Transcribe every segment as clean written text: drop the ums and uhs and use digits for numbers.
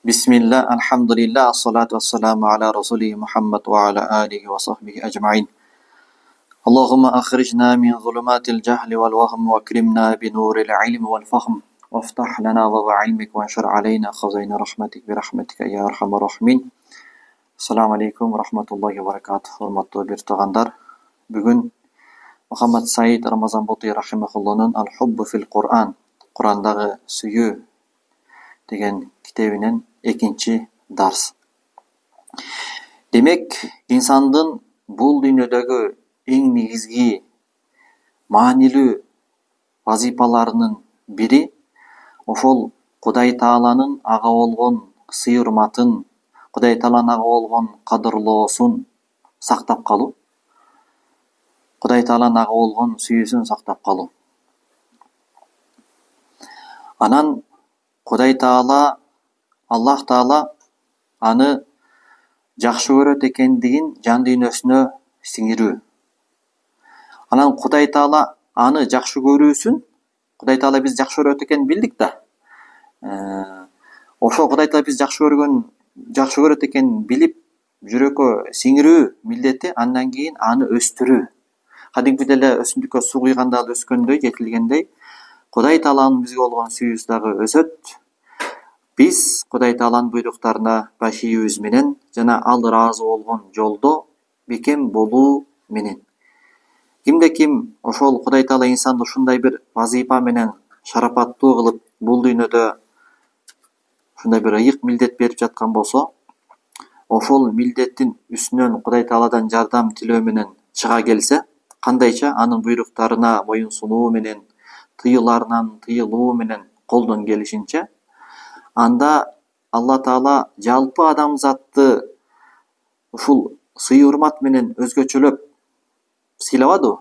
Bismillah, alhamdulillah, assalatu wassalamu ala rasulih Muhammad wa ala alihi wa sahbihi ajma'in. Allahumma akhrijna min zulumatil jahli wal wahm wa akrimna bi nuril ilmi wal fahm waftah lana wa ilmik wa anshur alayna khazayna rahmatik bi rahmatika ya arhamar rahimin. Assalamu alaikum wa rahmatullahi wa barakatuh. Hormatly bir tug'anдар, bugun Muhammad Said Ramazan Botiy rahimahullohning Al-Hubbu fil Qur'an, Qur'ondagi suyu degan kitabining ikinci dars. Demek, insandın bul dünyadagi eng negizgi maanilүү вазипаларынын biri ошол Кудай Тааланын ага болгон сый-урматын, Кудай Тааланын ага болгон кадырлоосун сактап калуу, Кудай Тааланын ага болгон сүйүүсүн сактап калуу. Анан Кудай Таала, Аллах Таала аны жакшы көрөт экендигин жан дүйнөсүнө сиңирүү. Анан Кудай Таала аны жакшы көрүүсүн, Кудай Таала биз жакшы көрөт экенин билдик да. Ошо Кудай Таала биз жакшы көрөт экенин билип, жүрөккө сиңирүү милдети, андан кийин аны өстүрүү. Кадимки деле өсүмдүккө суу куйганда өскөндөй, жетилгендей, Кудай Тааланын бизге болгон сүйүүсү дагы өсөт. Биз Кудай Тааланын буйруктарына баш ийүүбүз менен жана ал ыраазы болгон жолдо бекем болуу менен. Кимде ким ошол Кудай Таала инсанды ушундай бир вазипа менен шарапаттуу кылып, бул дүйнөдө ушундай бир ыйык милдет берип жаткан болсо, ошол милдеттин үстүнөн Кудай Тааладан жардам тилөө менен чыга келсе, кандайча анын буйруктарына моюн сунуу менен, тыюларынан тыйылуу менен колдон келишинче, анда Алла Таала жалпы адамзатты ушул сый-урмат менен өзгөчөлөп сыйлабадыбы?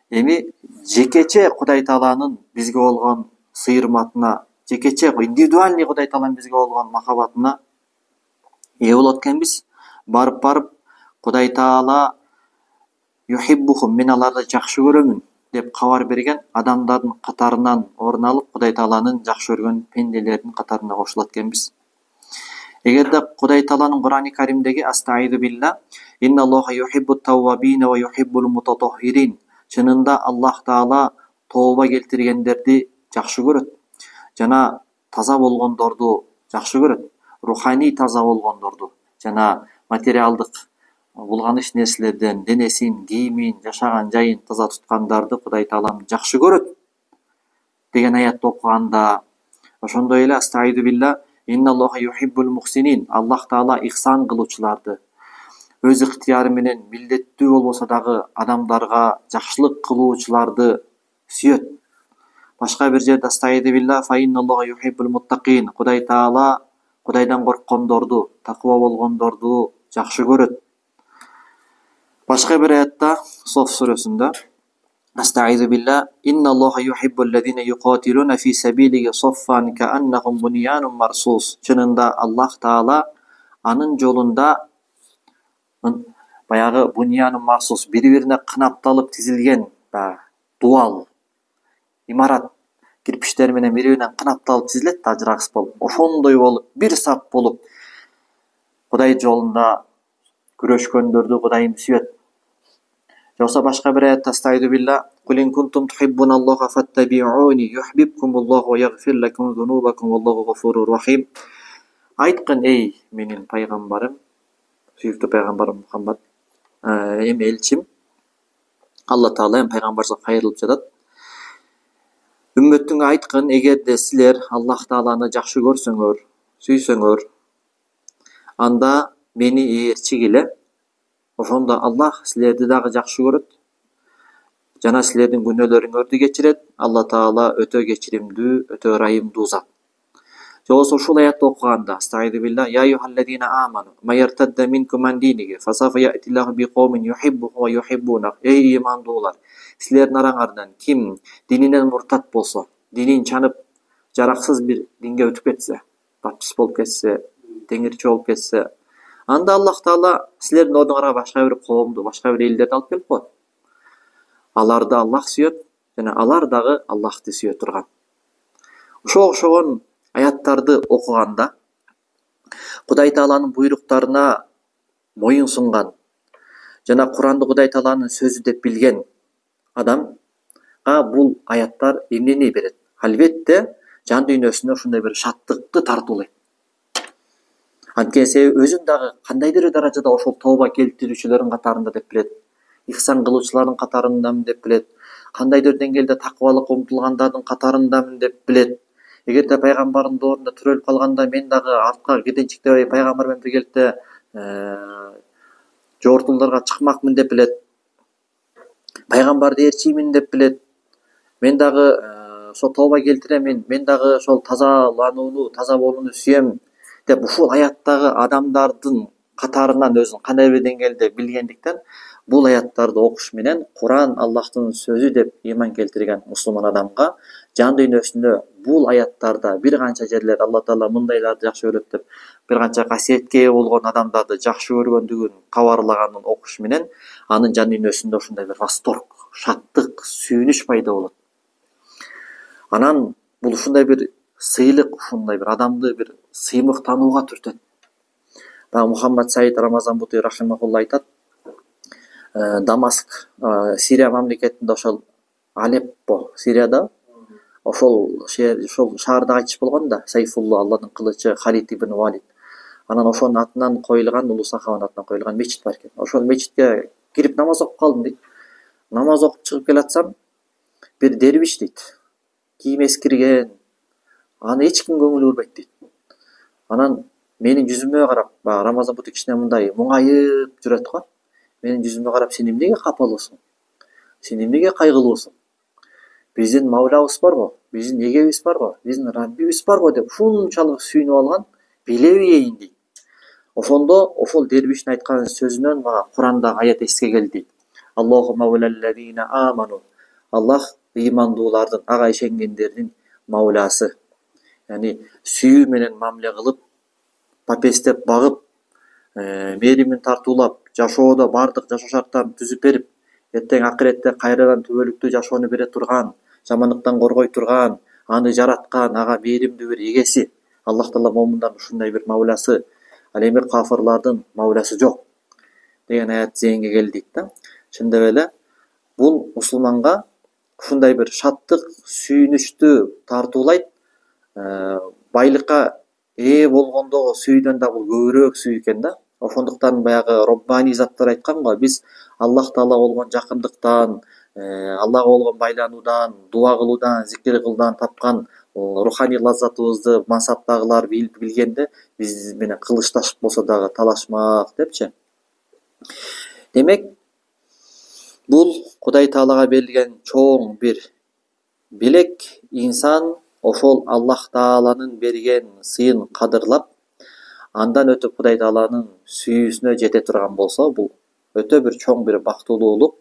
Эми жекече Кудай Тааланын бизге болгон сый-урматына, жекече индивидуальный Кудай Тааланын бизге болгон махабатына ээ болот экенбиз. Барып Кудай Таала юхиббухум, мен аларды жакшы көрөмүн деп кабар берген адамдардын катарынан орун алып, Кудай Тааланын жакшы көргөн пенделердин катарына кошулат экенбиз. Эгерде Кудай Тааланын Кур'ани Каримдеги астаиду билла, инналлаха юхиббут таввабина ва юхиббул мутатаххирин, чынында Аллах Таала тооба келтиргендерди жакшы көрөт жана таза болгондорду жакшы көрөт, руханий таза болгондорду жана материалдык булганыч нерселерден денесин, кийимин, жашаган жайын таза туткандарды Кудай Таалам жакшы көрөт деген аятты окуганда, ошондой эле астаиду билла, инналлаха юхиббул мухсинин, Аллах Таала ихсан кылуучуларды, өз ыктыяры менен милдеттүү болбосо дагы адамдарга жакшылык кылуучуларды сүйөт. Башка бир жерде астаиду билла, фа инналлаха юхиббул муттакин, Кудай Таала Кудайдан корккондорду, таква болгондорду жакшы көрөт. Башка бир аятта, Соф сүрөсүндө, астаиду билла, инналлаха юхиббул лазина юкатилуна фи сабилиги соффан кааннахум буньянун марсус, чынында Аллах Таала анын жолунда баягы буньянун марсус, бири-бирине кынапталып тизилген дуал, имарат кирпичтер менен бири-бирине кынапталып тизилет да, ажырагыс болуп, ошондой болуп, бир сап болуп Кудай жолунда күрөшкөндөрдү Кудайым сүйөт. Жокса башка бир аятта астаиду билла, кулин кунтум тухиббуналлаха фаттабиуни юхбибкумуллаху ва ягфир лакум зунубакум валлаху гафурур рахим. Айткын, эй менин пайгамбарым, сүйүктүү пайгамбарым Мухаммад, эми элчим, Алла Таала эми пайгамбарга кайрылып жатат. Үммөттүңө айткын, эгерде силер Аллах Тааланы жакшы көрсөңөр, сүйсөңөр, анда мени ээрчигиле, ошондо Аллах силерди дагы жакшы көрөт жана силердин күнөөлөрүңөрдү кечирет. Алла Таала өтө кечиримдүү, өтө ырайымдуу зат. Жолсо ушул аятты окуганда, астаиду билла, я юхаллазина аману ма яртадда минкум ан диниги фасафа я'тиллаху биқаумин юхиббуху ва юхиббунах. Эй имандуулар, силердин араңардан ким дининен муртат болсо, динин чанып жараксыз бир динге өтүп кетсе, баптист болуп кетсе, теңирчи болуп кетсе, анда Аллах Таала силердин ордуңарга башка бир коомду, башка бир элдерди алып келип коет. Аларды Аллах сүйөт жана алар дагы Аллахты сүйө турган. Ошого окшогон аяттарды окуганда Кудай Тааланын буйруктарына моюн сунган жана Куранды Кудай Тааланын сөзү деп билген адамга бул аяттар эмнени берет? Албетте жан дүйнөсүнө ушундай бир шаттыкты тартуулайт. Анткени себеби өзүн дагы кандайдыр даражада ошол тооба келтирүүчүлөрдүн катарында деп билет, ихсан кылуучулардын катарындамын деп билет, кандайдыр деңгээлде такыбалыкка умтулгандардын катарындамын деп билет. Эгерде пайгамбардын доорунда төрөлүп калганда мен дагы артка кеденчиктебей пайгамбар менен биргеликте жогортууларга чыкмакмын деп билет. Пайгамбарды ээрчиймин деп билет. Мен дагы ошол тооба келтиремин, мен дагы ошол тазаланууну, таза болууну сүйөм деп ушул аяттагы адамдардын катарынан өзүн кандайдыр бир деңгээлде билгендиктен бул аяттарды окуш менен Куран Аллахтын сөзү деп ыйман келтирген мусулман адамга жан дүйнөсүндө бул аяттарда бир канча жерлер Алла Таала мындайларды жакшы көрөт деп бир канча касиетке ээ болгон адамдарды жакшы көргөндүгүн кабарлаганын окуш менен анын жан дүйнөсүндө ушундай бир восторг, шаттык, сүйүнүч пайда болот. Анан бул ушундай бир сыйлык, ушундай бир адамды бир сыймыктанууга түртөт. Баягы Мухаммад Саид Рамазанбути рахимахулла айтат, Дамаск, Сирия мамлекетинде ошол Алеппо, Сирияда ошол шаарда кайтыш болгон да, Сайфулла, Алланын кылычы Халид ибн Валид. Анан ошонун атынан коюлган, улуу сахабанын атынан коюлган мечит бар экен. Ошол мечитке кирип намаз окуп калдым дейт. Намаз окуп чыгып келатсам, бир дервиш дейт. Кийим эскирген, аны эч ким көңүл бурбайт дейт. Анан менин жүзүмө карап, Рамазанбути кичине мындай муңайып жүрөт го. Менин жүзүмө карап, сен эмнеге капалуусуң? Сен эмнеге кайгылуусуң? Биздин Мавлабыз барбы? Биздин эгебиз барбы? Биздин Раббибиз барбы деп ушунчалык сүйүнүп алган, биле ийин дейт. Ошондо ошол дервиштин айткан сөзүнөн мага Курандагы аят эске келди дейт. Аллаху мавлаллазина аману. Аллах ыймандуулардын, ага ишенгендердин Мавласы. Яни сүйүү менен мамиле кылып, папестеп багып, мээримин тартуулап, жашоодо бардык жашоо шарттарын түзүп берип, эртең акыретте кайрадан түбөлүктүү жашоону бере турган, жамандыктан коргой турган, аны жараткан, ага мээримдүү бир эгеси. Аллах Таала момундардын ушундай бир Мавласы, ал эми кафырлардын Мавласы жок деген аят зээнге келди дейт да. Чындап эле бул мусулманга ушундай бир шаттык, сүйүнүчтү тартуулайт. Байлыкка ээ болгондогу сүйүүдөн да бул көбүрөөк сүйүү экен да. Ошондуктан баягы роббани заттар айткан го, биз Аллах Таалага болгон жакындыктан, Аллага болгон байлануудан, дуа кылуудан, зикир кылуудан тапкан руханий лаззатыбызды мансаптагылар билгенде, биз менен кылычташып болсо дагы талашмак депчи. Демек, бул Кудай Таалага берилген чоң бир белек. Инсан ошол Аллах Тааланын берген сыйын кадырлап, андан өтүп Кудай Тааланын сүйүүсүнө жете турган болсо, бул өтө бир чоң бир бактылуулук.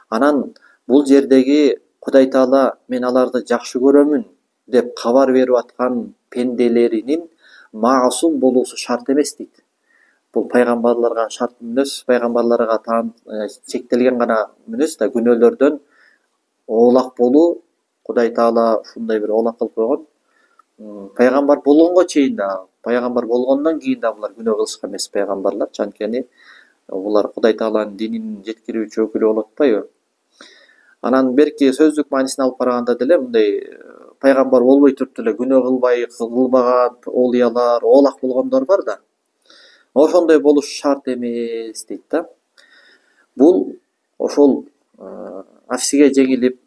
Анан бул жердеги Кудай Таала мен аларды жакшы көрөмүн деп кабар берип аткан пенделеринин маасум болуусу шарт эмес дейт. Бул пайгамбарларга шарт эмес, пайгамбарларга чектелген гана эмес да, күнөөлөрдөн оолак болуу Кудай Таала ушундай бир оолак кылып койгон. Пайгамбар болгонго чейин да, пайгамбар болгондон кийин да булар күнөө кылышкан эмес пайгамбарлар, анткени булар Кудай Тааланын динин жеткирүүчү өкүлү болуп атпайбы? Анан берки сөздүк маанисин алып караганда деле мындай пайгамбар болбой туруп деле күнөө кылбаган олиялар, оолак болгондор бар да. Ошондой болуш шарт эмес дейт да. Бул ошол нафсиге жеңилип,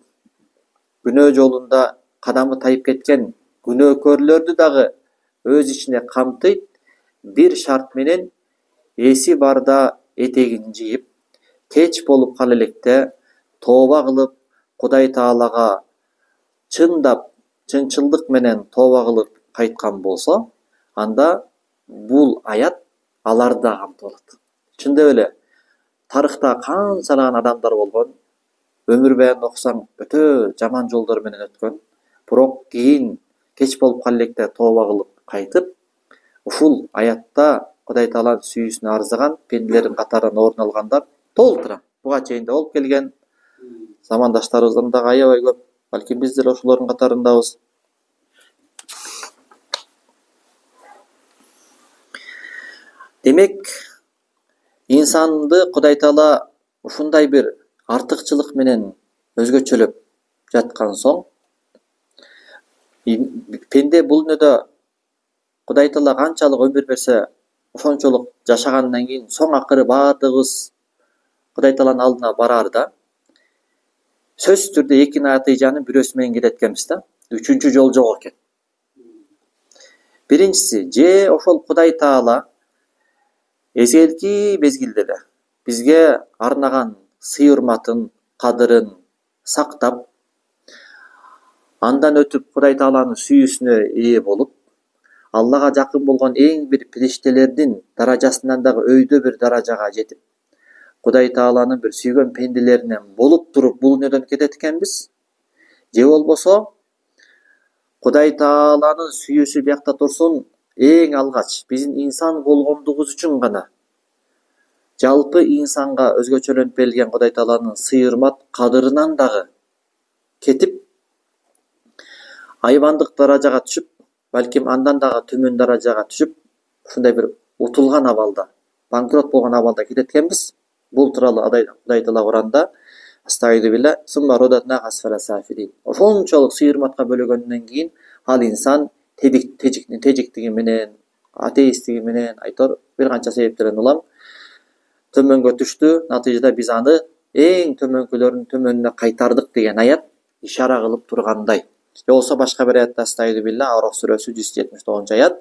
күнөө жолунда кадамы тайып кеткен күнөөкөрлөрдү дагы өз ичине камтыйт. Бир шарт менен эси барда этегин жыйып, кеч болуп кала электе тооба кылып, Кудай Таалага чындап, чынчылдык менен тооба кылып кайткан болсо, анда бул аят аларды да камтып алат. Чындап эле тарыхта канчалаган адамдар болгон, өмүр баянын окусаң өтө жаман жолдор менен өткөн, бирок кийин кеч болуп кала электе тооба кылып кайтып, ушул аятта Кудай Тааланын сүйүүсүнө арзыган пенделердин катарынан орун алгандар толтура буга чейин да болуп келген. Замандаштарыбыздан дагы аябай көп. Балким биз деле ошолордун катарындабыз. Демек, инсанды Кудай Таала ушундай бир артыкчылык менен өзгөчөлөп жаткан соң, пенде бул дүйнөдө Кудай Таала канчалык өмүр берсе, ошончолук жашагандан кийин соң акыры баардыгыбыз Кудай Тааланын алдына бараарда, сөзсүз түрдө эки натыйжанын бирөөсү менен кетет экенбиз да. Үчүнчү жол жок экен. Биринчиси, же ошол Кудай Таала эзелки мезгилде эле бизге арнаган сый урматын, кадырын сактап, андан өтүп Кудай Тааланын сүйүүсүнө ээ болуп, Аллага жакын болгон эң бир периштелердин даражасынан дагы өйдө бир даражага жетип, Кудай Тааланын бир сүйгөн пенделеринен болуп туруп бул дүйнөдөн кетет экенбиз. Же болбосо Кудай Тааланын сүйүүсү биякта турсун, эң алгач биздин инсан болгондугубуз үчүн гана жалпы инсанга өзгөчөлөнүп берилген Кудай Тааланын сый урмат кадырынан дагы кетип, айбандык даражага түшүп, балким андан дагы төмөн даражага түшүп, ушундай бир утулган абалда, банкрот болгон абалда кетет экенбиз. Бул тууралуу Кудай Таала Куранда ошончолук сый урматка бөлөгөндөн кийин ал инсан тежиктиги менен, атеисттиги менен, айтор бир канча себептерден улам төмөнгө түштү. Натыйжада биз аны эң төмөнкүлөрдүн төмөнүнө кайтардык деген аят ишара кылып тургандай. Же болбосо башка бир аятта Ароф сүрөсү 179 аят.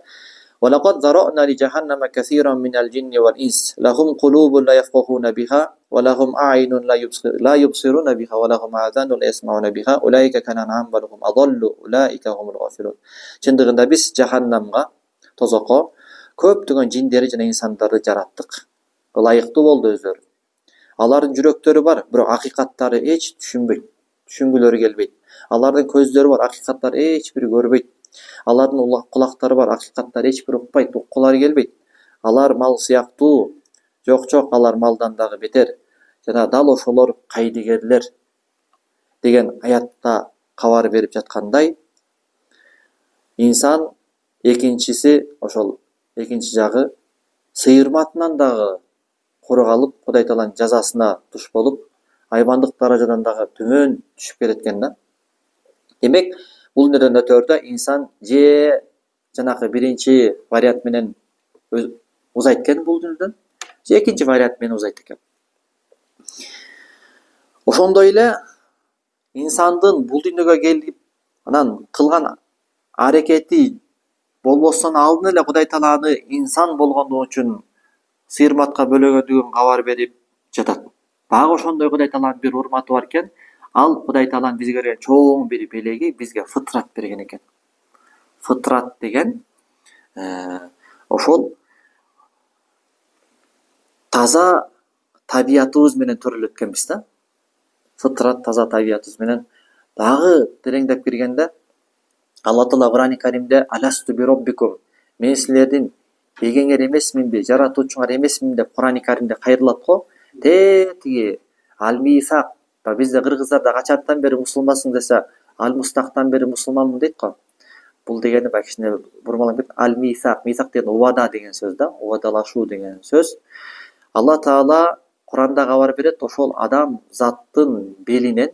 وَلَقَدْ ذَرَأْنَا لِجَهَنَّمَ كَثِيرًا مِنَ الْجِنِّ وَالْإِنسِ لَهُمْ قُلُوبٌ لَا يَفْقَهُونَ بِهَا وَلَهُمْ أَعْيُنٌ لَا يُبْصِرُونَ بِهَا وَلَهُمْ آذَانٌ لَا يَسْمَعُونَ بِهَا أُولَئِكَ كَالْأَنْعَامِ بَلْ هُمْ أَضَلُّ أُولَئِكَ هُمُ الْغَافِلُونَ. Чындыгында биз жаханнамга, тозокко көптөгөн жиндери жана инсандарды жараттык. Ылайыктуу болду өздөрү. Алардын жүрөктөрү бар, бирок акыйкаттары эч түшүнбөйт, түшүнгүлөрү келбейт. Алардын көздөрү бар, акыйкаттарды эч бири көрбөйт. Алардын кулактары бар, акыйкаттарды эч бири укпайт, уккулары келбейт. Алар мал сыяктуу, жок, алар малдан дагы бетер. Жана дал ошолор кайдыгерлер деген аятта кабар берип жаткандай, инсан экинчиси, ошол экинчи жагы сый урматынан дагы куру калып, Кудай Тааланын жазасына туш болуп, айбандык даражадан дагы төмөн түшүп кетет экен да. Демек, бул дүйнөдөн өтөөрдө инсан же жанакы биринчи вариант менен узайт экен бул дүйнөдөн, же экинчи вариант менен узайт экен. Ошондой эле инсандын бул дүйнөгө келип анан кылган аракети болбостон алдын эле Кудай Тааланы инсан болгондугу үчүн сый урматка бөлөгөндүгүн кабар берип жатат. Дагы ошондой Кудай Тааланын бир урматы бар экен. Ал Кудай Тааланын бизге берген чоң бир белеги, бизге фытрат берген экен. Фытрат деген ошол таза табиятыбыз менен төрөлөт экенбиз да. Фытрат таза табиятыбыз менен. Дагы тереңдеп киргенде Алла Таала Кур'ан-ы Каримде «Аласту би роббикум», мен силердин эгеңер эмесминби, жаратуучуңар эмесминби деп Кур'ан-ы Каримде кайрылат го. Тиги Ал-Мисак, бизде кыргыздарда качантан бери мусулмансың десе, Ал-Мустактан бери мусулманмын дейт го. Бул дегени баягы кичине бурмаланып кетти. Ал-Мисак, мисак деген убада деген сөз да, убадалашуу деген сөз. Алла Таала Кур'анда кабар берет, ошол адам заттын белинен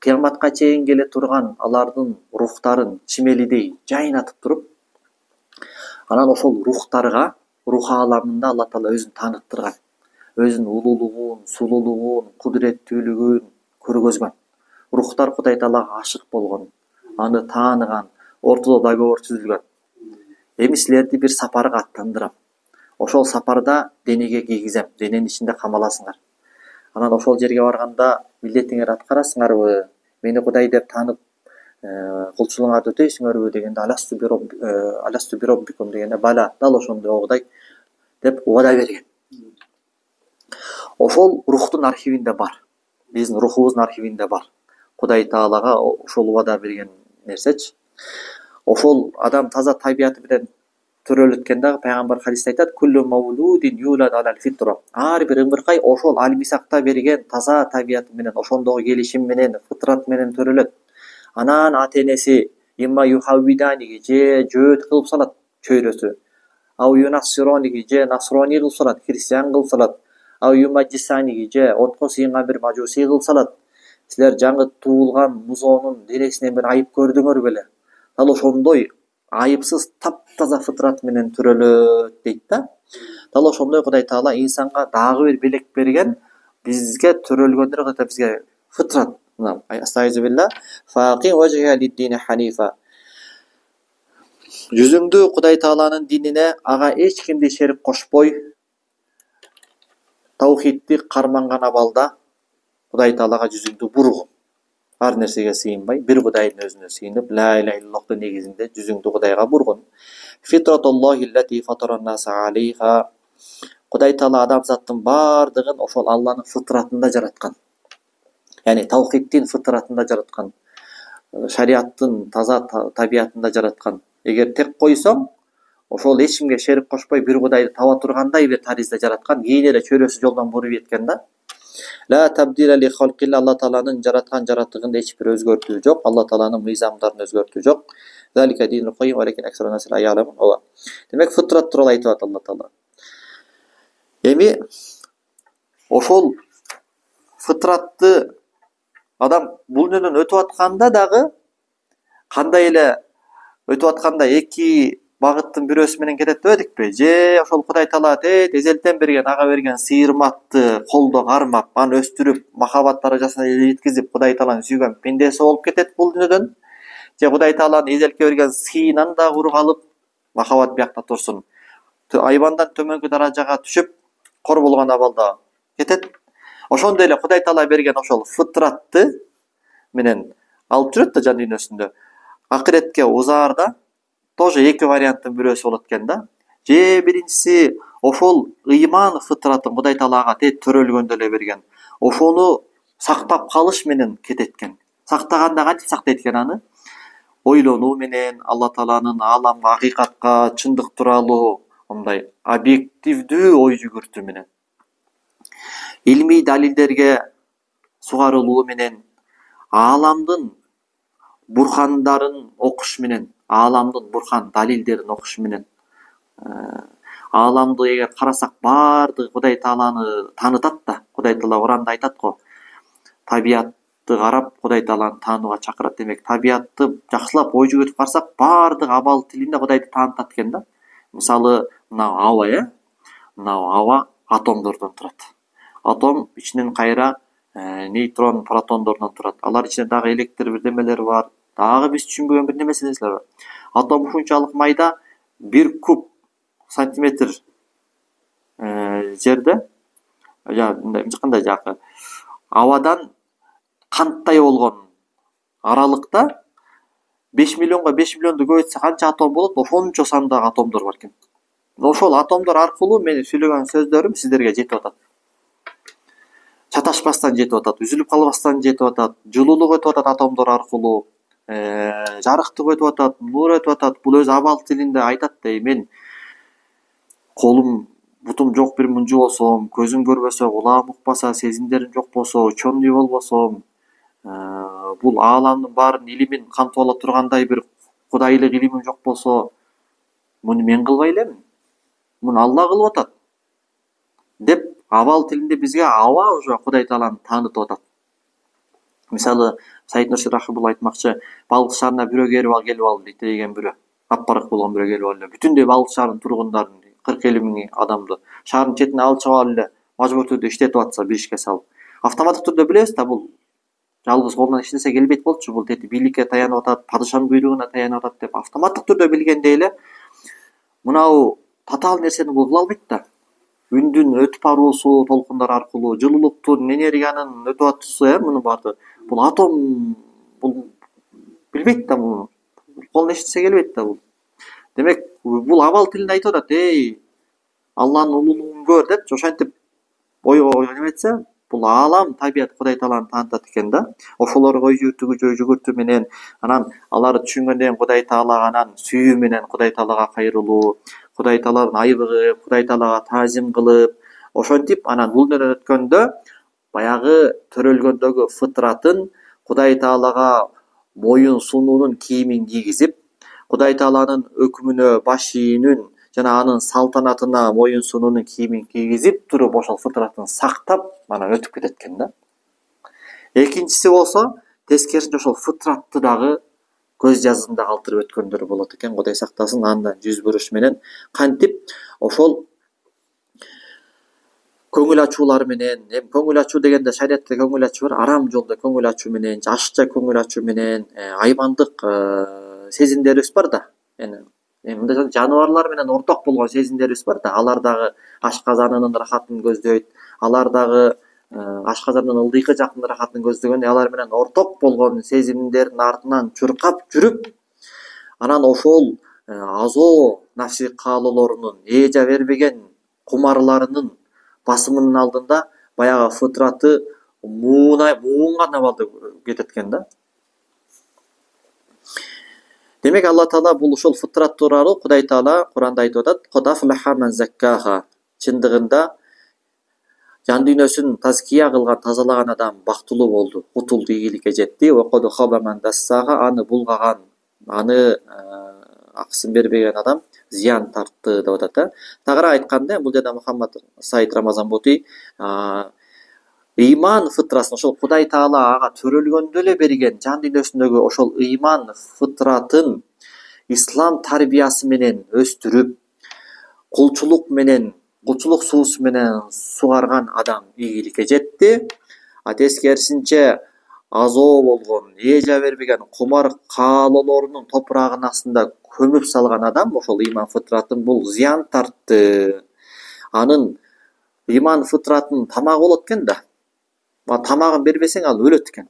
кыяматка чейин келе турган алардын рухтарын чимелидей жайнатып туруп, анан ошол рухтарга, рух ааламында Алла Таала өзүн тааныттырган. Өзүнүн улуулугун, сулуулугун, кудуреттүүлүгүн көргөзгөн. Рухтар Кудай Таалага ашык болгон, аны тааныган, ортодо договор түзүлгөн. Эми силерди бир сапарга аттандырам. Ошол сапарда денеге кийгизем, дененин ичинде камаласыңар. Анан ошол жерге барганда милдетиңерди аткарасыңарбы? Мени Кудай деп таанып, кулчулугуңарды өтөйсүңөрбү дегенде аласту би роббикум дегенде бала, дал ошондой деп убада берген. Ошол рухтун архивинде бар. Биздин рухубуздун архивинде бар. Кудай Таалага ошол убада берген нерсечи. Ошол адам таза табияты менен төрөлөт экен дагы, пайгамбар хадисте айтат: "Куллу мавлудин юлад алал фитра". Ар бир ымыркай ошол Ал-Мисакта берген таза табияты менен, ошондогу келишим менен, фытрат менен төрөлөт. Анан ата-энеси имма юхаввиданиги же жөөт кылып салат чөйрөсү. ау юнасироники же насрони кылып салат, христиан кылып салат, ау юмаджисаники же отко сыйынган бир мажуси кылып салат. Силер жаңы туулган музоонун денесинен бир айып көрдүңөр беле? Дал ошондой айыпсыз таптаза фытрат менен төрөлөт дейт да. Дал ошондой Кудай Таала инсанга дагы бир белек берген, бизге төрөлгөндөр ката бизге фытрат. Астагфирулла. Фaqi вajha lid-din hanifa. Жүзүңдү Кудай Тааланын динине ага эч кимди шерик кошпой, таухидти карманган абалда Кудай Таалага жүзүңдү бургун. Ар нерсеге сыйынбай, бир Кудайдын өзүнө сыйынып, ла иляха иллаллахтын негизинде жүзүңдү Кудайга бургун. Фитратуллахи лати фатаран-наса алейха. Кудай Таала адамзаттын бардыгын ошол Алланын фытратында жараткан. Яни таухидтин фытратында жараткан. Шариаттын таза табиятында жараткан. Эгер тек койсоң, ошол эч кимге шерик кошпой бир Кудайды таба тургандай бир таризде жараткан, кийин эле чөйрөсү жолдон буруп кеткен да. Ла табдила ли халкилла. Алла Тааланын жараткан жаратыгында эч бир өзгөртүү жок. Алла Тааланын мыйзамдарын өзгөртүү жок. Залика динул каййим валакин аксарун нас ла я'ламун. Демек фытрат тууралуу айтып атат Алла Таала. Эми ошол фытратты адам бул дүнөдөн өтүп атканда дагы кандай эле өтүп атканда эки багыттын бирөөсү менен кетет дебедикпи? Же ошол Кудай Таала эзелден берген, ага берген сыйырматты колдо кармап, аны өстүрүп, махабат даражасына жеткизип, Кудай Тааланын сүйгөн пендеси болуп кетет бул дүнөдөн. Же Кудай Тааланын эзелке берген сыйынан да кур калып, махабат биякта турсун. Айбандан төмөнкү даражага түшүп, кор болгон абалда кетет. Ошондой эле Кудай Таала берген ошол фытратты менен алып жүрөт да жан дүйнөсүндө. Акыретке узаарда тоже эки варианттын бирөөсү болот экен да. Же биринчиси ошол ыйман фытратын Кудай Таалага төрөлгөндө эле берген. Ошону сактап калыш менен кетет экен. Сактаганда кантип сактайт экен аны? Ойлонуу менен, Алла Тааланын ааламга, акыйкатка, чындык тууралуу мындай объективдүү ой жүгүртүү менен. Илмий далилдерге сугарылуу менен, ааламдын бурхандарын окуш менен, ааламдын бурхан далилдерин окуш менен, ааламды эгер карасак баардыгы Кудай Тааланы таанытат да. Кудай Таала Куранда айтат го, табиятты карап Кудай Тааланы таанууга чакырат. Демек, табиятты жакшылап ой жүгүртүп карасак, баардык абал тилинде Кудайды таанытат экен да. Мисалы, мына аба, мына аба атомдордон турат. Атом ичинен кайра нейтрон, протондордон турат. Алар ичинде дагы электр бирдемелери бар. Дагы биз түшүнбөгөн бир нерселер бар. Атом ушунчалык майда, бир куб сантиметр жерде, кандай жакы абадан канттай болгон аралыкта 5 миллионго 5 миллионду көбөйтсө канча атом болот? Ошончо сандагы атомдор бар экен. Ошол атомдор аркылуу менин сүйлөгөн сөздөрүм сиздерге жетип атат. Чаташпастан жетип атат, үзүлүп калбастан жетип атат, жылуулук өтүп атат атомдор аркылуу, жарыктык өтүп атат, нур өтүп атат. Бул өзү абал тилинде айтат да, мен колум, бутум жок бир мунжу болсом, көзүм көрбөсө, кулагым укпаса, сезимдерим жок болсо, ученый болбосом, бул ааламдын баарын илимин камтып ала тургандай бир кудайлык илимим жок болсо, муну мен кылбай элемин. Муну Алла кылып атат деп абал тилинде бизге аба уже Кудай Тааланы таанытып атат. Мисалы, Саид Нурси рахимулла айтмакчы, балык шаарына бирөө келип ал дейт деген бирөө. Аппарак болгон бирөө келип алып эле бүтүндөй балык шаарынын тургундарын 40-50 миң адамды шаардын четине алып чыгып алып эле мажбур түрдө иштетип атса, бир ишке салып. Автоматтык түрдө билебиз да, бул жалгыз колунан иштесе келбейт болчу, бул тети бийликке таянып атат, падышанын буйругуна таянып атат деп автоматтык түрдө билгенде эле мынау татаал нерсени бул кыла албайт да. Үндүн өтүп баруусу толкундар аркылуу, жылуулуктун, энергиянын өтүп атуусу, мунун баардыгы. Бул атом бул билбейт да муну. Колунан иштесе келбейт да бул. Демек, бул абал тилинде айтып атат, Алланын улуулугун көр деп, ошентип неметсе, бул аалам табият Кудай Тааланы таанытат экен да. Ошолорго ой жүгүртүү менен, анан аларды түшүнгөндөн кийин Кудай Таалага анан сүйүү менен Кудай Таалага кайрылуу, Кудай Тааланын айбыгы, Кудай Таалага таазим кылып, ошентип анан бул дүнөдөн өткөндө баягы төрөлгөндөгү фытратын Кудай Таалага моюн сунуунун кийимин кийгизип, Кудай Тааланын өкүмүнө баш ийүүнүн жана анын салтанатына моюн сунуунун кийимин кийгизип туруп ошол фытратын сактап анан өтүп кетет экен да. Экинчиси болсо тескерисинче ошол фытратты дагы көз жазымда калтырып өткөндөр болот экен, Кудай сактасын. Андан жүз буруш менен кантип ошол көңүл ачуулар менен, эми көңүл ачуу дегенде шариятта көңүл ачуу бар, арам жолдо көңүл ачуу менен, ашыкча көңүл ачуу менен, аймандык сезимдерибиз бар да. Эми мындай жаныбарлар менен орток болгон сезимдерибиз бар да. Алар дагы ашказанынын рахатын көздөйт, алар дагы ашказанынын ылдыйкы жактын рахатын көздөгөн, алар менен орток болгон сезимдердин артынан чуркап жүрүп, анан ошол азоо нафси каалоолорунун, эжа бербеген кумарларынын басымынын алдында баягы фытраты муунган абалда кетет экен да. Демек Алла Таала бул ошол фытрат тууралуу Кудай Таала Куранда айтып атат: "Код афлаха ман заккаха". Чындыгында жан дүйнөсүн тазкия кылган, тазалаган адам бактылуу болду, кутулду, ийгиликке жетти. "Ва код хаба ман дассаха", аны булгаган, аны акысын бербеген адам зыян тартты деп атат. Тагыраак айтканда, бул жерде Мухаммад Саид Рамазан Бути ыйман фытрасын, ошол Кудай Таала ага төрөлгөндө эле берген жан дүйнөсүндөгү ошол ыйман фытратын ислам тарбиясы менен өстүрүп, кулчулук суусу менен сугарган адам ийгиликке жетти. Тескерисинче азоо болгон, эжа бербеген кумар каалоолорунун топурагынын астында көмүп салган адам ошол ыйман фытратын бул зыян тартты. Анын ыйман фытратын тамагы болот экен да. Тамагын бербесең ал өлөт экен.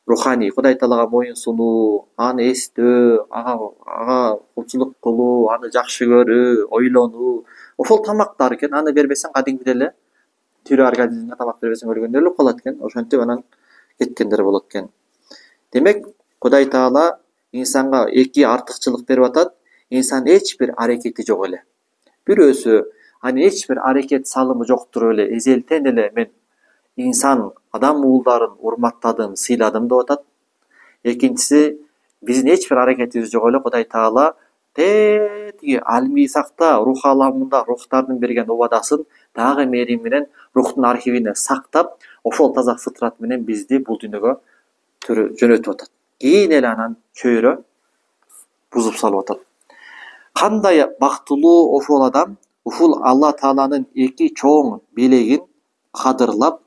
Руханий, Кудай Таалага моюн сунуу, аны эстөө, ага кулчулук кылуу, аны жакшы көрүү, ойлонуу, ошол тамактар экен. Аны бербесең кадимгидей эле тирүү организмге тамак бербесең өлгөндөр эле калат экен. Ошентип анан кеткендер болот экен. Демек Кудай Таала инсанга эки артыкчылык берип атат. Инсан эч бир аракети жок эле. Бирөөсү анын эч бир аракет салымы жоктур эле, эзелтен эле мен инсан адам уулдарын урматтадым, сыйладым деп атат. Экинчиси, биздин эч бир аракетибиз жок эле. Кудай Таала тиги аль-Мисакта, рух аламында рухтардын берген убадасын дагы мээрим менен рухтун архивине сактап, ошол таза фытрат менен бизди бул дүйнөгө жөнөтүп атат. Кийин эле анан чөйрө бузуп салып атат. Кандай бактылуу ошол адам, ушул Алла Тааланын эки чоң белегин кадырлап,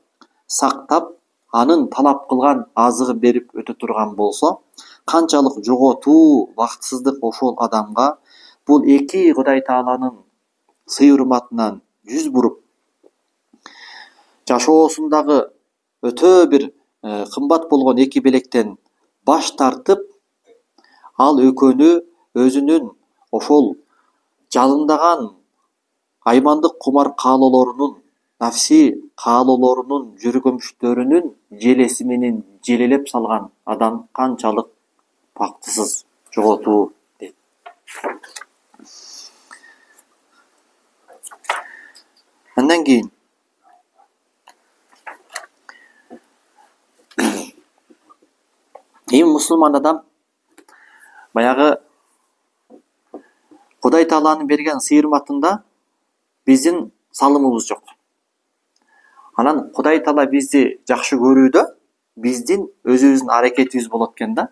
сактап, анын талап кылган азыгын берип өтө турган болсо, канчалык жоготуу, бактысыздык ошол адамга бул эки Кудай Тааланын сый урматынан жүз буруп, жашоосундагы өтө бир кымбат болгон эки белектен баш тартып, ал экөөнү өзүнүн ошол жалындаган аймандык кумар каалоолорунун, нафси каалоолорунун жүргөмүштөрүнүн желеси менен желелеп салган адам канчалык бактысыз, жоготуу дейт. Андан кийин эми мусулман адам баягы Кудай Тааланын берген сый урматында биздин салымыбыз жок. Анан Кудай Таала бизди жакшы көрүүдө биздин өзүбүздүн аракетибиз болот экен да.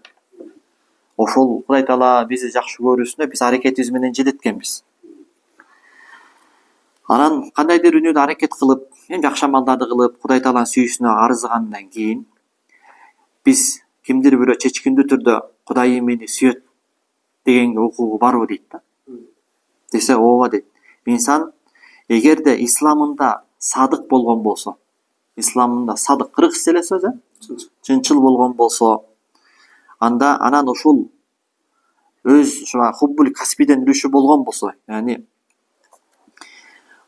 Ошол Кудай Таала бизди жакшы көрүүсүнө биз аракетибиз менен жететкенбиз. Анан кандайдыр үнүдө аракет кылып, жакшы амалдарды кылып, Кудай Тааланын сүйүүсүнө арызгандан кийин биз кимдир бирөө чечкиндүү түрдө Кудайым мени сүйөт дегенге укугу барбы дейт да. Десе ооба дейт. Инсан эгерде исламында садык болгон болсо, исламында садык кыргызча эле сөз, чынчыл болгон болсо, анан ушул өз хуббул каспиден үлүшү болгон болсо, яни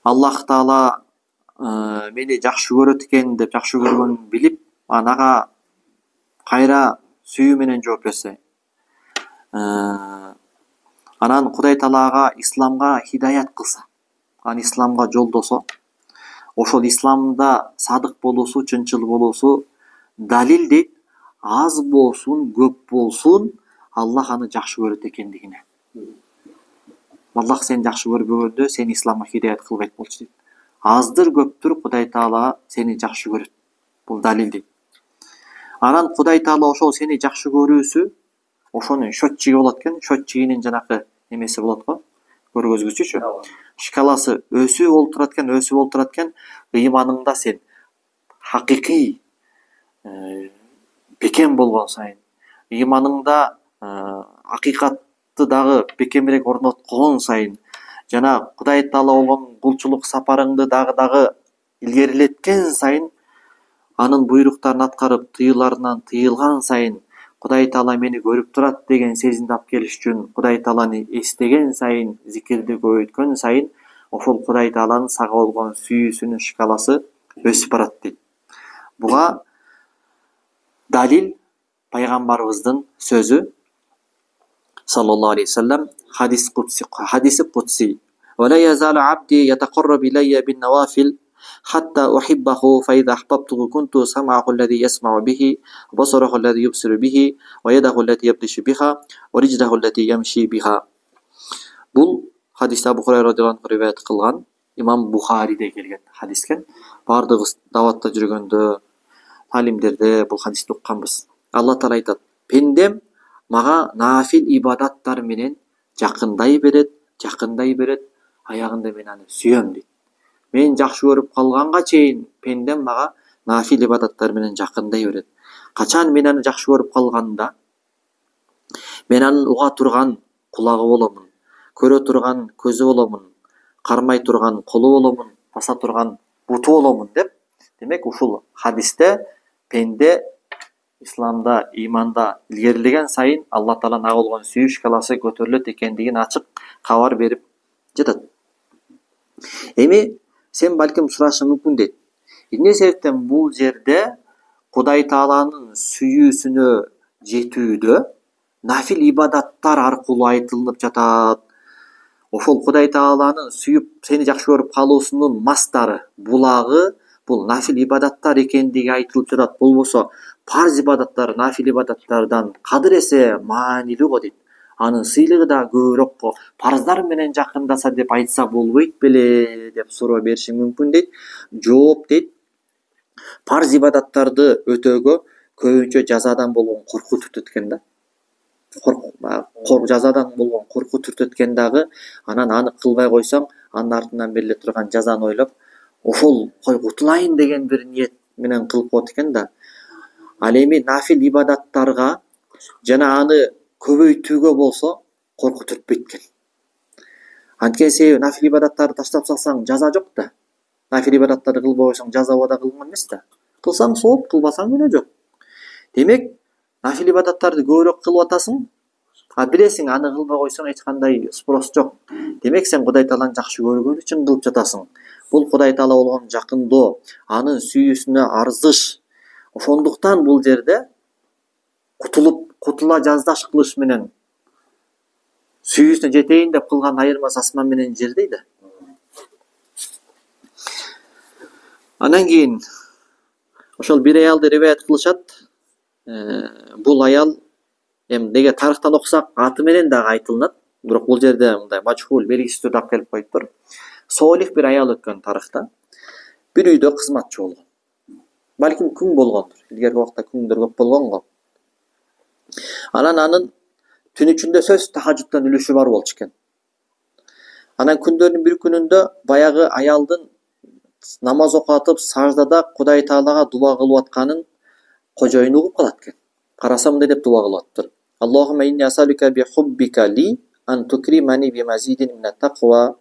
Аллах Таала мени жакшы көрөт экен деп жакшы көргөнүн билип, ага кайра сүйүү менен жооп берсе, анан Кудай Таалага исламга хидаят кылса, анан исламга жолдосо, ошол исламда садык болуусу, чынчыл болуусу далил дейт, аз болсун, көп болсун, Аллах аны жакшы көрөт экендигине. Аллах сени жакшы көрбөгөндө сени исламга хидаят кылбайт болчу дейт. Аздыр көптүр Кудай Таала сени жакшы көрөт. Бул далил дейт. Анан Кудай Таала ошол сени жакшы көрүүсү ошонун счетчиги болот экен. Счетчигинин жанакы немеси болот го. Көргөзгүчүчү. Шкаласы өсүп болуп турат экен. Ыйманыңда сен хакыйкый бекем болгон сайын, ыйманыңда акыйкатты дагы бекемирээк орноткон сайын, жана Кудай Таала болгон кулчулук сапарыңды дагы илгерилеткен сайын, анын буйруктарын аткарып, тыйыларынан тыйылган сайын, Кудай Таала мени көрүп турат деген сезимди алып келиш үчүн Кудай Тааланы эстеген сайын, зикирди көбөйткөн сайын, ошол Кудай Тааланын сага болгон сүйүүсүнүн шкаласы өсүп барат дейт. Буга далил пайгамбарыбыздын сөзү саллаллаху алейхи вассалам хадиси кудси. ولا يزال عبدي يتقرب إلي بالنوافل حتى أحبه فإذا أحببته كنت سمعه الذي يسمع به وبصره الذي يبصر به ويده التي يبطش بها ورجله التي يمشي بها. Бул хадисте Абу Хурайра радиаллаху анху риваят кылган, имам Бухариде келген хадис экен. Бардыгыбыз даватта жүргөндө, талимдерде бул хадисти укканбыз. Алла Таала айтат: "Пендем мага нафил ибадаттар менен жакындай берет, аягында мен аны сүйөм" дейт. Мен жакшы көрүп калганга чейин пендем мага нафил ибадаттар менен жакындай берет. Качан мен аны жакшы көрүп калганда, мен анын уга турган кулагы боломун, көрө турган көзү боломун, кармай турган колу боломун, баса турган буту боломун деп. Демек ушул хадисте пенде исламда, иманда илгерилеген сайын Алла Тааланын ага болгон сүйүү шкаласы көтөрүлөт экендигин ачык кабар берип жатат. Эми сен балким сурашың мүмкүн дейт. Эмне себептен бул жерде Кудай Тааланын сүйүүсүнө жетүүдө нафил ибадаттар аркылуу айтылып жатат? Ошол Кудай Тааланын сүйүп сени жакшы көрүп калуусунун мастары, булагы бул нафил ибадаттар экендиги айтылып жатат. Болбосо парз ибадаттар нафил ибадаттардан кадыр эсе маанилүү го дейт. Анын сыйлыгы да көбүрөөк го. Парздар менен жакындаса деп айтса болбойт беле деп суроо беришиң мүмкүн дейт. Жооп дейт: парз ибадаттарды өтөөгө көбүнчө жазадан болгон коркуу түртөт экен да. Жазадан болгон коркуу түртөт экен дагы. Анан аны кылбай койсоң, анын артынан бериле турган жазаны ойлоп, ошол кой кутулайын деген бир ниет менен кылып коет экен да. Ал эми нафил ибадаттарга жана аны көбөйтүүгө болсо коркуу түртпөйт экен. Анткени себеби нафил ибадаттарды таштап салсаң жаза жок да. Нафил ибадаттарды кылбай койсоң жаза убада кылынган эмес да. Кылсаң сооп, кылбасаң күнөө жок. Демек нафил ибадаттарды көбүрөөк кылып атасың, а билесиң аны кылбай койсоң эч кандай спрос жок. Демек сен Кудай Тааланы жакшы көргөн үчүн кылып жатасың. Бул Кудай Таала болгон жакындоо, анын сүйүүсүнө арзыш. Ошондуктан бул жерде кутула жаздаш кылыш менен сүйүүсүнө жетейин деп кылган айырмасы асман менен жер дейди. Анан кийин ошол бир аялды риваят кылышат. Бул аял неге тарыхтан окусак аты менен дагы айтылынат, бирок бул жерде мындай мачхул белгисиз түрдө алып келип коюптур. Солих бир аял өткөн тарыхта. Бир үйдө кызматчы болгон. Балким күң болгондур. Илгерки убакта күңдөр көп болгон го. Анан анын түн ичинде сөз тахажжуттан үлүшү бар болчу экен. Анан күндөрдүн бир күнүндө баягы аялдын намаз окутуп саждада Кудай Таалага дуа кылып атканын кожоюну угуп калат экен. Караса мындай деп дуа кылып атыптыр: Аллахумма инни асалука би хуббика ли ан тукримани би мазидин мин тaqwa.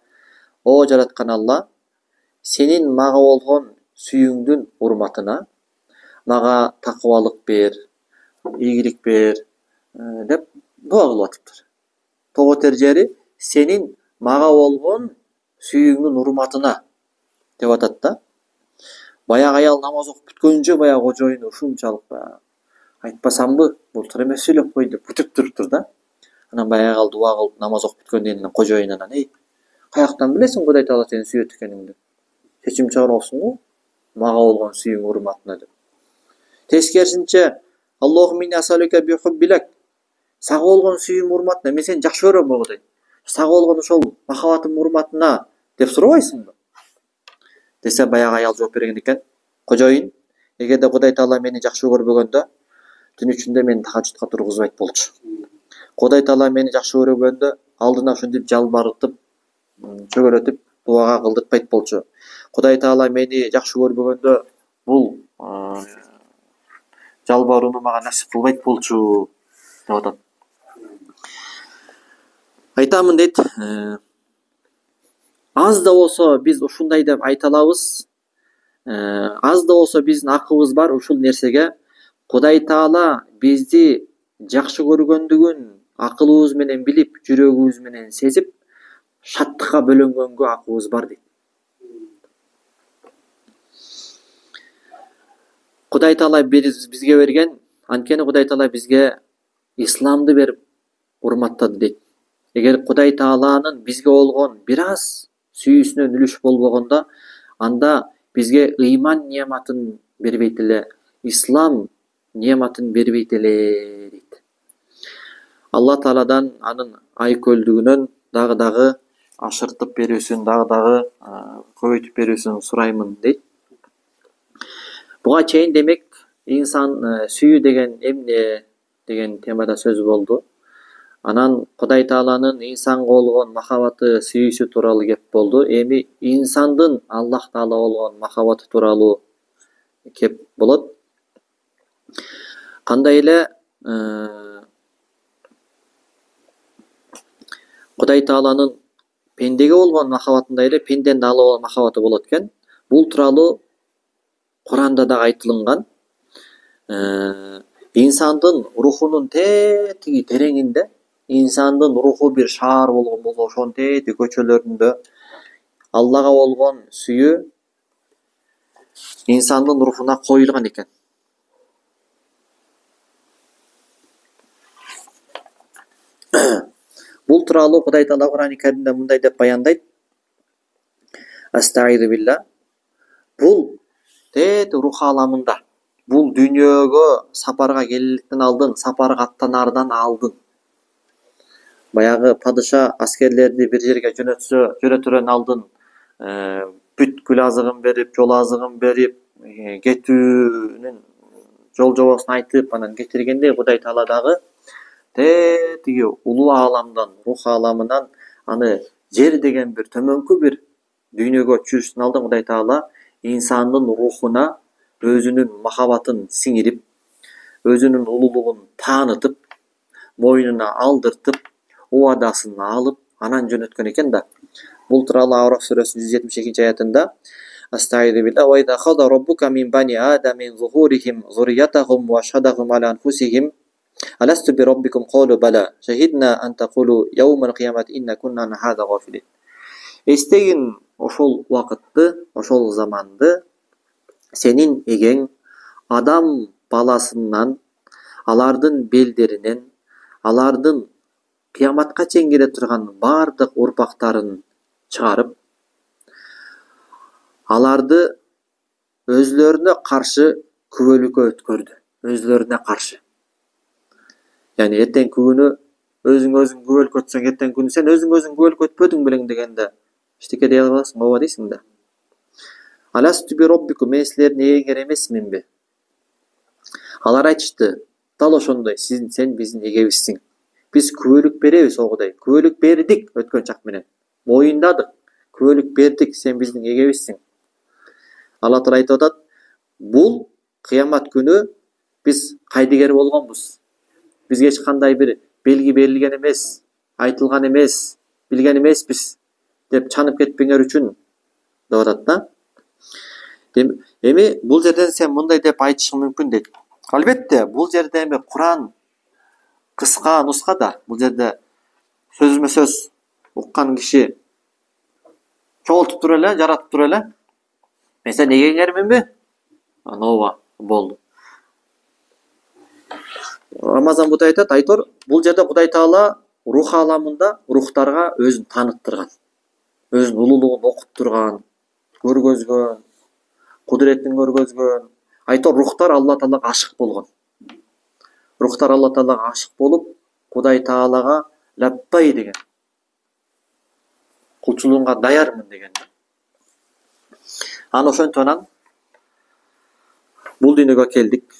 О жараткан Алла, сенин мага болгон сүйүүңдүн урматына мага такыбалык бер, ийгилик бер деп дуа кылып атыптыр. Тоготер жери сенин мага болгон сүйүүңдүн урматына деп атат да. Баягы аял намаз окуп бүткөнчө баягы кожоюну ушунчалык айтпасамбы, бултур эмес сүйлөп кой деп күтүп туруптур да. Анан баягы аял дуа кылып намаз окуп бүткөндөн кийин кожоюнунан: "Эй, каяктан билесиң Кудай Таала сени сүйөт экениңди? Чечим чыгарабсың го мага болгон сүйүүң урматына" деп. Тескерисинче: Аллахумма инни асалука би хуббилак. Сага болгон сүйүүм урматына мен сени жакшы көрөм го Кудай. сага болгон ошол махаббатым урматына деп сурабайсыңбы десе, баягы аял жооп берген экен: кожоюн, эгерде Кудай Таала мени жакшы көрбөгөндө түн ичинде мени тахажжудка тургузбайт болчу. Кудай Таала мени жакшы көрбөгөндө алдына ушинтип жалбарытып, чөгөрөтүп дубага кылдыртпайт болчу. Кудай Таала мени жакшы көрбөгөндө бул жалбарууну мага насип кылбайт болчу деп атат. Айтамын дейт, аз да болсо биз ушундай деп айта алабыз. Аз да болсо биздин акыбыз бар ушул нерсеге. Кудай Таала бизди жакшы көргөндүгүн акылыбыз менен билип, жүрөгүбүз менен сезип, шаттыкка бөлөнгөнгө акыбыз бар дейт. Кудай Таала бизге берген, анткени Кудай Таала бизге исламды берип урматтады дейт. Эгер Кудай Тааланын бизге болгон бир аз сүйүүсүнөн үлүш болбогондо, анда бизге ыйман неаматын бербейт эле, ислам неаматын бербейт эле дейт. Алла Тааладан анын айкөлдүгүнөн дагы ашыртып берүүсүн, дагы көбөйтүп берүүсүн сураймын дейт. Буга чейин демек инсан сүйүү деген эмне деген темада сөз болду. Анан Кудай Тааланын инсанга болгон махаббаты, сүйүүсү тууралуу кеп болду. Эми инсандын Аллах Таала болгон махаббаты тууралуу кеп болот. Кандай эле Кудай Тааланын пендеге болгон махаббатындай эле пенденин Аллага болгон махаббаты болот экен. Бул тууралуу Куранда да айтылган. Инсандын рухунун тетиги тереңинде, инсандын руху бир шаар болгон болсо, ошонун тетиги көчөлөрүндө Аллага болгон сүйүү инсандын рухуна коюлган экен. Бул тууралуу Кудай Таала Кур'ан-ы Каримде мындай деп баяндайт: Астаизу билла. Бул тет рух аламында, бул дүйнөгө сапарга келеликтен алдын, сапарга аттанаардан алдын. Баягы падыша аскерлерди бир жерге жөнөтөрдөн алдын бүткүл азыгын берип, жол азыгын берип, кетүүнүн жол жобосун айтып, анан кетиргенде Кудай Таала дагы тетиги улуу ааламдан, рух ааламынан аны жер деген бир төмөнкү бир дүйнөгө түшүрүштөн алдын Кудай Таала инсандын рухуна өзүнүн махаббатын сиңирип, өзүнүн улуулугун таанытып, мойнуна алдыртып, убадасын алып, анан жөнөткөн экен да. Бул тууралуу Араф сүрөсүнүн 172 аятында Астаизу билла ва иза хаза раббука мин бани адама мин зухурихим зуррiyatahum ва ашхадахум ала анфусихим аласту би раббикум қалу бала шахидна ан тақулу яумал қиямати инна кунна ан хаза гафилин. Эстегин ошол убакытты, ошол заманды, сенин эгең адам баласынан, алардын белдеринен, алардын кыяматка чейин келе турган бардык урпактарын чыгарып, аларды өзлөрүнө каршы күбөлүккө өткөрдү. Өзлөрүнө каршы. Yani эртең күнү өзүң күбөлүк өтсөң, эртең күнү сен өзүң күбөлүк өтпөдүң белең дегенде эчтеке дей албайсың, ооба дейсиң да. Аласту би роббикум, мен силердин эгеңер эмесминби? Алар айтышты, дал ошондой, сен биздин эгебизсиң. Биз күбөлүк беребиз огудай. Күбөлүк бердик өткөн чак менен. Моюндадык, күбөлүк бердик, сен биздин эгебизсиң. Алла Таала айтып атат, бул кыямат күнү биз кайдыгер болгонбуз. Бизге эч кандай бир белги берилген эмес, айтылган эмес, билген эмеспиз деп чанып кетпеңер үчүн деп атат да. Эми бул жерден сен мындай деп айтышың мүмкүн дейт. Албетте, бул жерде эми Куран кыска нуска да, бул жерде сөзмө сөз уккан киши чогултуп туруп эле, жаратып туруп эле, мен сен эгеңерминби? Ооба, болду. Рамазан Бутай айтат, айтор, бул жерде Кудай Таала рух аламында рухтарга өзүн тааныттырган, өзүнүн улуулугун окуттурган, көргөзгөн, кудуретін көргөзгөн. Айтор, рухтар Алла Таалага ашык болгон. Рухтар Алла Таалага ашык болуп, Кудай Таалага лаппай деген, кулчулугумга даярмын деген. Анан ошентип анан бул дүйнөгө келдик.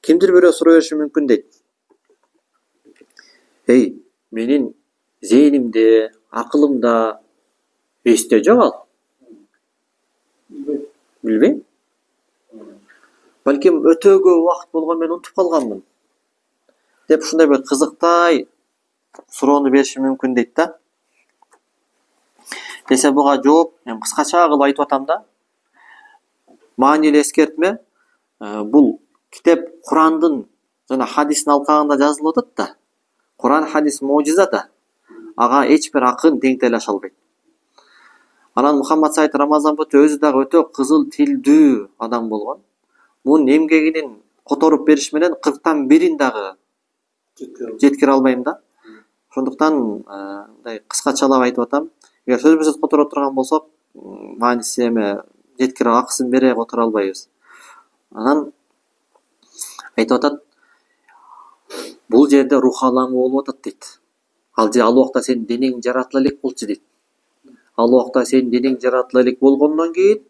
Кимдир бирөө суроо бериши мүмкүн дейт. Эй, менин зээнимде, акылымда эсте жок ал. Билбейм. Балким өтө көп убакыт болгон, мен унутуп калганмын. Деп ушундай бир кызыктай суроону бериши мүмкүн дейт да. Десе буга жооп мен кыскача кылып айтып атам да. Маанилүү эскертме. Бул китеп Курандын жана хадистин алкагында жазылып атат да. Куран хадис мojиza да. Ага эч бир акын тең тейлеше албайт. Анан Мухаммад Сайт Рамазан Бөтө өзү дагы өтө кызыл тилдүү адам болгон. Мунун эмгегинин которуп бериш менен 40тан бирин дагы жеткире албайм да. Ошондуктан мындай кыскачалап айтып атам. Эгер сөзбө сөз которо турган болсок, мааниси эме жеткире акысын бере которо албайбыз. Анан айтып атат, бул жерде рух аламы болуп атат дейт. Ал убакта сенин денең жаратыла элек болчу дейт. Ал убакта сенин денең жаратыла элек болгондон кийин,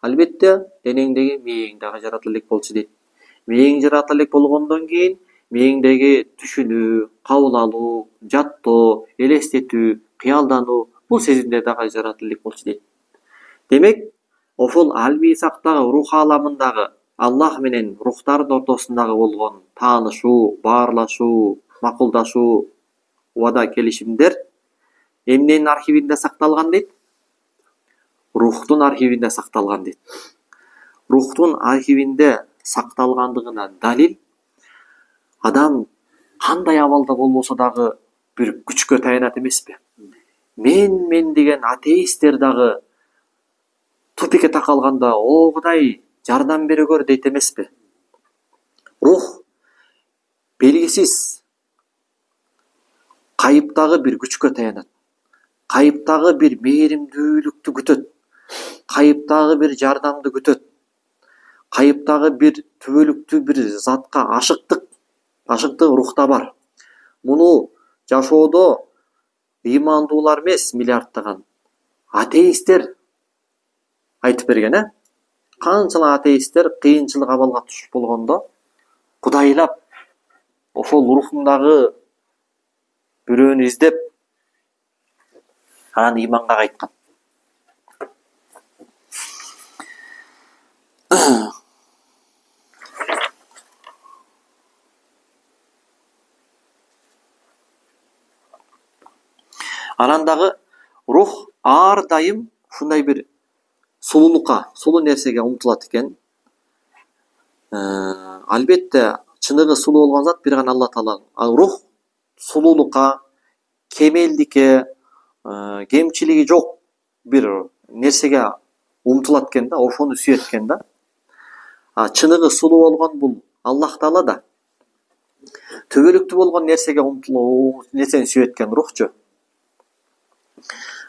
албетте денеңдеги мээң дагы жаратыла элек болчу дейт. Мээң жаратыла элек болгондон кийин, мээңдеги түшүнүү, кабыл алуу, жаттоо, элестетүү, кыялдануу, бул сезимдер дагы жаратыла элек болчу дейт. Демек, ошол албисактагы рух аламындагы Аллах менен рухтардын ортосундагы болгон таанышуу, баарлашуу, макулдашуу, убада келишимдер эмненин архивинде сакталган дейт? Рухтун архивинде сакталган дейт. Рухтун архивинде сакталгандыгына далил адам кандай абалда болбосо дагы бир күчкө таянат эмеспи? Мен деген атеисттер дагы тупикке такалганда, о Кудай, жардам бере көр дейт эмеспи? Рух белгисиз кайыптагы бир күчкө таянат. Кайыптагы бир мээримдүүлүктү күтөт. Кайыптагы бир жардамды күтөт. Кайыптагы бир түбөлүктүү бир затка ашыктык рухта бар. Муну жашоодо ыймандуулар эмес миллиардтаган атеисттер айтып берген, Канчалык атеисттер кыйынчылык абалга түшүп болгондо кудайлап ошол рухундагы бирөөнү издеп анан ыйманга кайткан. Анан дагы рух ар дайым ушундай бир сулуулукка, сулуу нерсеге умтулат экен. Албетте чыныгы сулуу болгон зат бир гана Алла Таала. Ал рух сулуулукка, кемелдикке, кемчилиги жок бир нерсеге умтулат экен да, ошону сүйөт экен да. Чыныгы сулуу болгон бул Аллах Таала да. Түбөлүктүү болгон нерсеге умтулуу, нерсени сүйөт экен рухчу.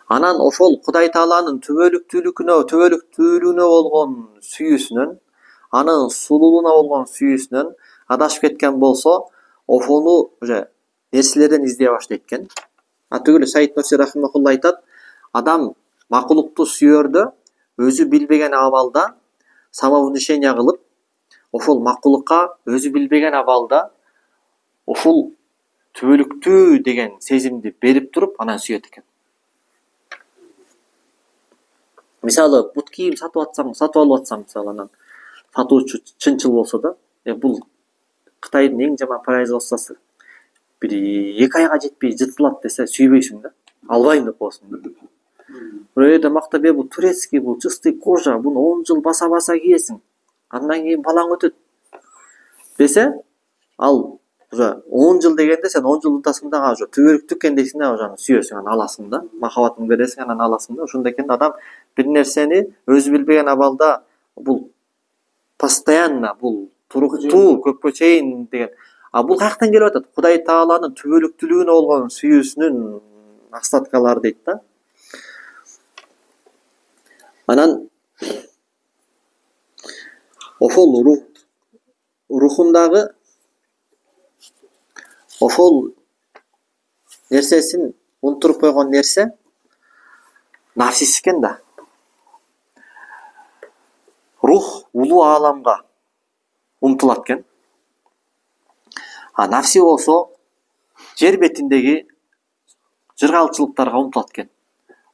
Анан ошол Кудай Тааланын түбөлүктүүлүгүнө болгон сүйүүсүнөн, анын сулуулугуна болгон сүйүүсүнөн адашып кеткен болсо, ошону уже нерселерден издей баштайт экен. Түгүлү Саид Нурси рахимахулла айтат, адам макулукту сүйөрдө өзү билбеген абалда самовнушение кылып, ошол макулукка өзү билбеген абалда ушул түбөлүктүү деген сезимди берип туруп, анан сүйөт экен. Мисалы, бут кийим сатып алып атсам, мисалы, анан сатуучу чынчыл болсо да, бул Кытайдын эң жаман производствосу. Бир 2 айга жетпей жыртылат десе, сүйбөйсүң да. Албайм деп коесуң да. Бирөөдө мактап, бул турецкий, бул чистый кожа, буну 10 жыл баса кийесиң. Андан кийин балаң өтөт. Десе, ал уже 10 жыл дегенде сен 10 жыл унутасың да, уже түбөлүктүү экен дейсиң да, ошону сүйөсүң, анан аласың да. Махаббатыңды бересиң, анан аласың да. Ошондой экен адам бир нерсени өзү билбеген абалда бул постоянно, бул туруктуу, көпкө чейин деген. Бул каяктан келип атат? Кудай Тааланын түбөлүктүүлүгүнө болгон сүйүүсүнүн остаткалары дейт да. Анан ошол рухундагы ошол нерсесин унтуруп койгон нерсе нафсис экен да. Рух улуу ааламга умтулат экен. А нафси болсо жер бетиндеги жыргалчылыктарга умтулат экен.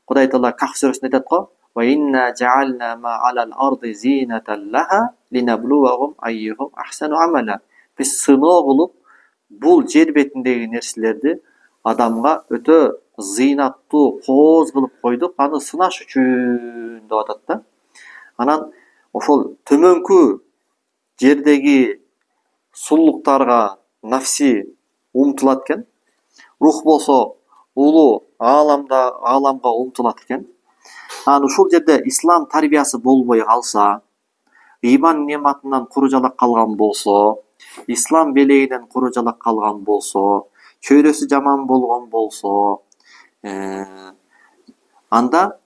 Кудай Таала Кахф сүрөсүндө айтат го: "Ва инна жаална ма алал арди зинатан лаха линаблувахум айюхум ахсану амала." Биз сыноо кылып, бул жер бетиндеги нерселерди адамга өтө зыйнаттуу кооз кылып койдук, аны сынаш үчүн деп атат да. Анан ошол төмөнкү жердеги сулуулуктарга нафси умтулат экен. Рух болсо улуу ааламга умтулат экен. Анан ушул жерде ислам тарбиясы болбой калса, ыйман нематынан куру жалак калган болсо, ислам белегинен куру жалак калган болсо, чөйрөсү жаман болгон болсо, анда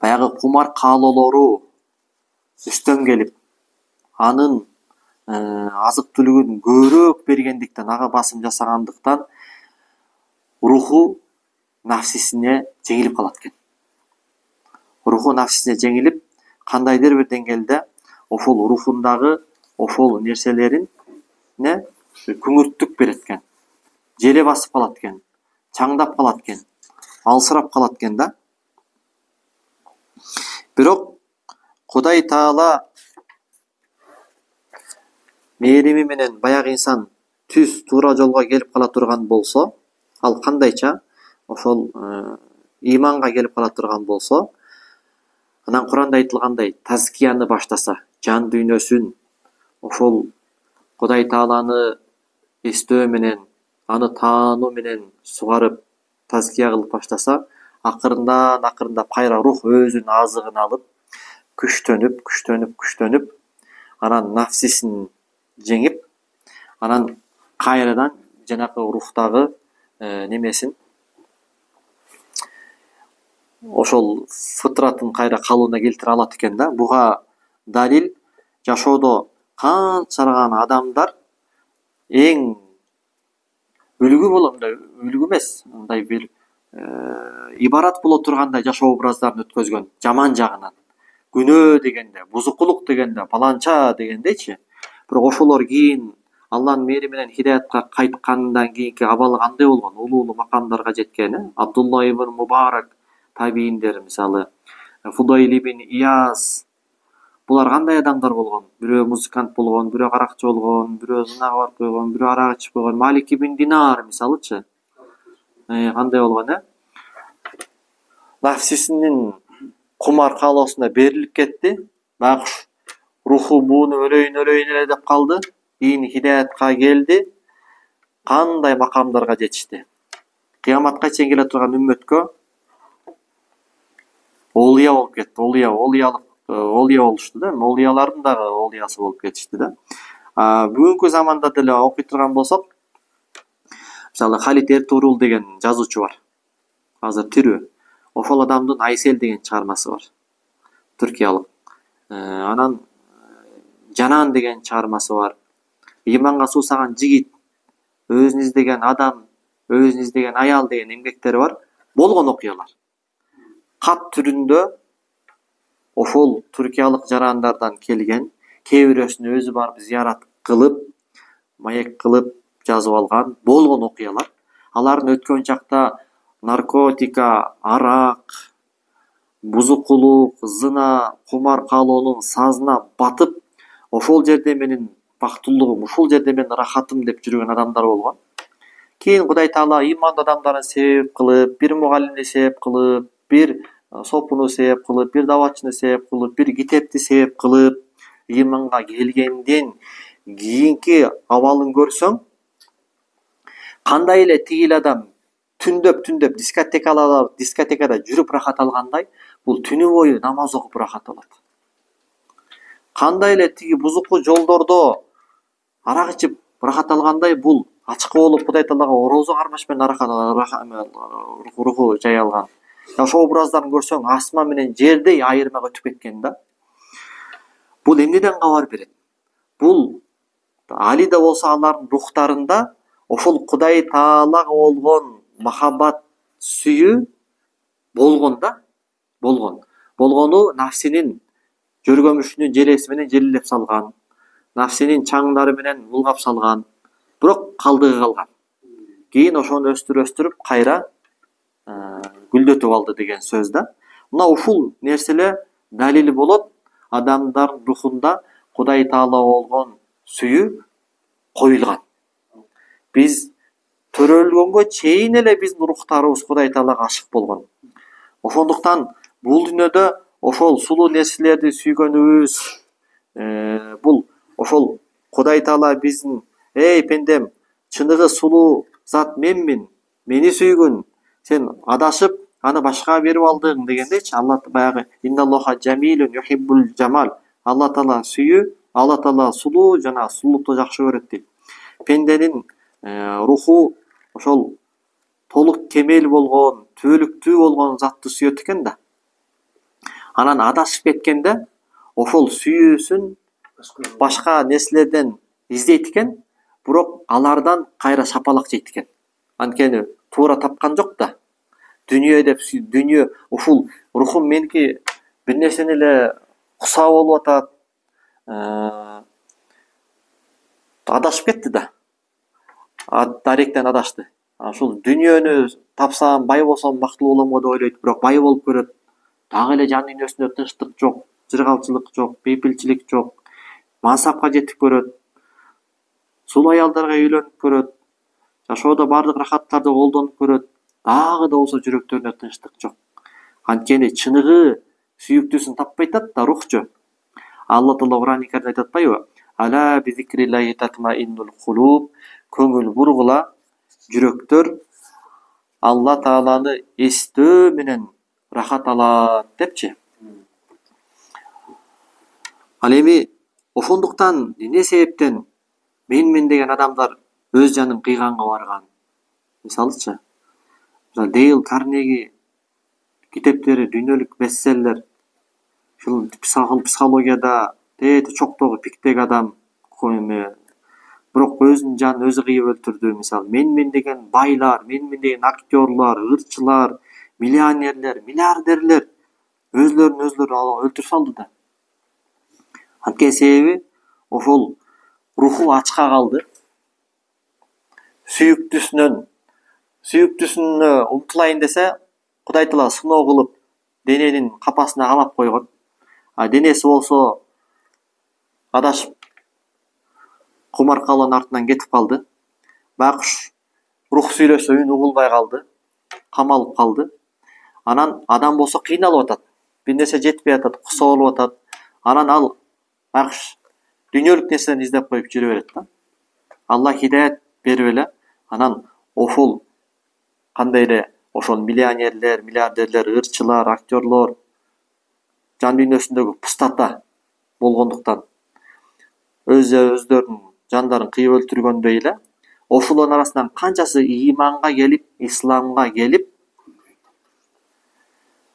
баягы кумар каалоолору үстөн келип, анын азык түлүгүн көбүрөөк бергендиктен, ага басым жасагандыктан руху нафсисине жеңилип калат экен. Руху нафсисине жеңилип, кандайдыр бир деңгээлде ошол рухундагы ошол нерселерин күңүрттүк берет экен. Желе басып калат экен, чаңдап калат экен, алсырап калат экен да. Бирок Кудай Таала мээрими менен баягы инсан түз туура жолго келип кала турган болсо, ал кандайча ошол ыйманга келип кала турган болсо, анан Куранда айтылгандай тазкияны баштаса, жан дүйнөсүн ошол Кудай Тааланы эстөө менен, аны таануу менен сугарып, тазкия кылып баштаса, акырында кайра рух өзүнүн азыгын алып, күчтөнүп, анан нафсисин жеңип, анан кайрадан жанакы рухтагы немесин, ошол фытратын кайра калыбына келтире алат экен да. Буга далил жашоодо канчалыган адамдар эң үлгү эмес, мындай бир ибарат боло тургандай жашоо образдарын өткөзгөн, жаман жагынан, күнөө дегенде, бузукулук дегенде, баланча дегендейчи. Бирок ошолор кийин Алланын мээри менен хидаятка кайткандан кийинки абалы кандай болгон? Улуу макамдарга жеткен, Абдулла ибн Мубарак табийиндер, мисалы, Фудайл ибн Ияз, булар кандай адамдар болгон? Бирөө музыкант болгон, бирөө каракчы болгон, бирөө зынага барып койгон, бирөө арак ичип койгон. Малик ибн Динар мисалычы. Кандай болгон, Нафсисинин кумар каалоосуна берилип кетти. Байкуш руху муну өлөйүн эле деп калды. Кийин хидаятка келди. Кандай макамдарга жетишти. Кыяматка чейин келе турган үммөткө олия болуп кетти. Олия болушту да. Олиялардын дагы олиясы болуп кетишти да. Бүгүнкү заманда деле окуй турган болсок, мисалы Халид Эртурул деген жазуучу бар. Азыр тирүү. Ошол адамдын Айсел деген чыгармасы бар. Түркиялык. Анан Жанан деген чыгармасы бар. Ыйманга суусаган жигит, өзүн издеген адам, өзүн издеген аял деген эмгектери бар. Болгон окуялар. Кат түрүндө ошол түркиялык жарандардан келген, кээ бирөөсүн өзү барып зыярат кылып, маек кылып жазып алган болгон окуялар. Алардын өткөн чакта наркотика, арак, бузукулук, зына, кумар каалоонун сазына батып, ошол жерде менин бактылуулугум, ушул жерде менин рахатым деп жүргөн адамдар болгон. Кийин Кудай Таала ыймандуу адамдарын себеп кылып, бир мугалимди себеп кылып, бир сопуну себеп кылып, бир даватчыны себеп кылып, бир китепти себеп кылып, ыйманга келгенден кийинки абалын көрсөң, кандай эле тигил адам түндөп дискотекада жүрүп рахат алгандай, бул түнү бою намаз окуп рахат алат. Кандай эле тиги бузуку жолдордо арак ичип рахат алгандай, бул ачкы болуп Кудай Таалага орозо кармаш менен руху жай алган. Ошол образдарын көрсөң, асман менен жердей айырмак өтүп кеткен да. Бул эмнеден кабар берет? Бул алида болсо алардын рухтарында ошол Кудай Таалага болгон махаббат сүйүү болгон да, болгону нафсинин жөргөмүшүнүн желеси менен желилеп салган, нафсинин чаңдары менен булгап салган, бирок калдыгы калган. Кийин ошону өстүрүп кайра гүлдөтүп алды деген сөз да. Мына ушул нерселер далил болот адамдардын рухунда Кудай Таала болгон сүйүү коюлган. Биз төрөлгөнгө чейин эле биздин рухтарыбыз Кудай Таалага ашык болгон. Ошондуктан бул дүйнөдө ошол сулуу нерселерди сүйгөнүбүз, бул ошол Кудай Таала биздин эй пендем, чыныгы сулуу зат менмин, мени сүйгүн, сен адашып аны башкага берип алдың дегендейчи. Алла баягы инналлаха жамилун юхиббул жамал. Алла Таала сүйүү, Алла Таала сулуу жана сулуулукту жакшы көрөт дейт. Пенденин руху ошол толук кемел болгон, түбөлүктүү болгон затты сүйөт экен да. Анан адашып кеткенде ошол сүйүүсүн башка нерселерден издейт экен, бирок алардан кайра шапалак жейт экен. Анткени туура тапкан жок да. Дүнүйө деп дүнүйө ушул рухум меники бир нерсени эле куса болуп атат, адашып кетти да. Даректен адашты. Ушул дүнүйөнү тапсам, бай болсом бактылуу болом го деп ойлойт, бирок бай болуп көрөт. Дагы эле жан дүйнөсүндө тынчтык жок, жыргалчылык жок, бейпилчилик жок. Мансапка жетип көрөт. Сулуу аялдарга үйлөнүп көрөт. Жашоодо бардык рахаттарды колдонуп көрөт. Дагы да болсо жүрөктөрүнө тынчтык жок. Анткени чыныгы сүйүктүүсүн таппай атат да рухчу. Алла Таала Кур'ан-ы Каримде айтып атпайбы? Ала би зикриллахи татмаиннул кулуб. Көңүл бургула, жүрөктөр Алла Тааланы эстөө менен рахат алат депчи. Ал эми ошондуктан эмне себептен менмин деген адамдар өз жанын кыйганга барган? Мисалычы, Дейл Карнеги китептери дүйнөлүк бестселлер. Ушул психологияда тээти чоктогу пиктеги адам, бирок өзүнүн жанын өзү кыйып өлтүрдү. Мисалы, менмин деген байлар, менмин деген актерлар, ырчылар, миллионерлер, миллиардерлер өзлөрүн өзлөрү өлтүрүп салды да. Анткени себеби ошол руху ачка калды. Сүйүктүүсүнө умтулайын десе, Кудай Таала сыноо кылып дененин капасына камап койгон. А денеси болсо адашып кумаркалоонун артынан кетип калды. Байкуш рух сүйлөсө үн угулбай калды, камалып калды. Анан адам болсо кыйналып атат. Бир нерсе жетпей атат, куса болуп атат. Анан ал байкуш дүйнөлүк нерсени издеп коюп жүрө берет да. Алла хидаят берип эле, анан ошол кандай эле ошол миллионерлер, миллиардерлер, ырчылар, актерлор жан дүйнөсүндөгү пустота болгондуктан өздөрүнүн жандарын кыйып өлтүргөндөй эле ошолордун арасынан канчасы ыйманга келип, исламга келип,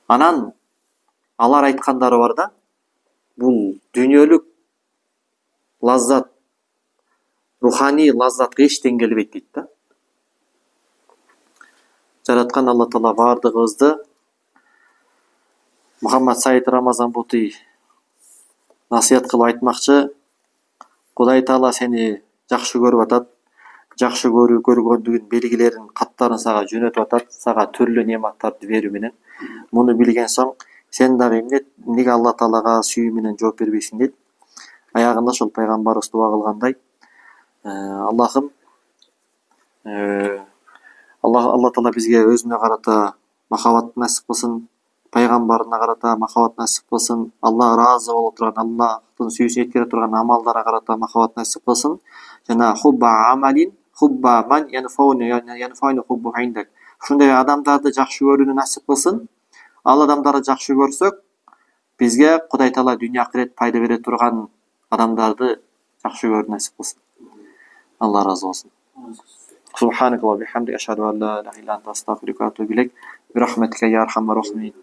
анан алар айткандары бар да, бул дүйнөлүк лаззат, руханий лаззатка эч тең келбейт дейт да. Жараткан Алла Таала бардыгыбызды Мухаммад Саид Рамазан Бути насыят кылып айтмакчы, Кудай Таала сени жакшы көрүп атат, жакшы көргөндүгүнүн белгилерин, каттарын сага жөнөтүп атат, сага түрлүү нематтарды берүү менен. Муну билген соң сен дагы эмнеге Алла Таалага сүйүү менен жооп бербейсиң дейт. Аягында ошол пайгамбарыбыз дуа кылгандай, Аллахым, Алла Таала бизге өзүнө карата махабат насип кылсын, пайгамбарына карата махабат насип кылсын, Алла ыраазы боло турган, Аллахтын сүйүүсүн жеткире турган амалдарга карата махабат насип кылсын. Жана хубба амалин, хубба ман янфауни хуббу индак. Ушундай адамдарды жакшы көрүүнү насип кылсын. Ал адамдарды жакшы көрсөк, бизге Кудай Таала дүйнө акырет пайда бере турган адамдарды жакшы көрүүнү насип кылсын. Алла ыраазы болсун. Субханак ва бихамдик ашхаду ан ла илаха илля анта астагфирука ва атубу илейк. Бирахматика я архамар рахимин.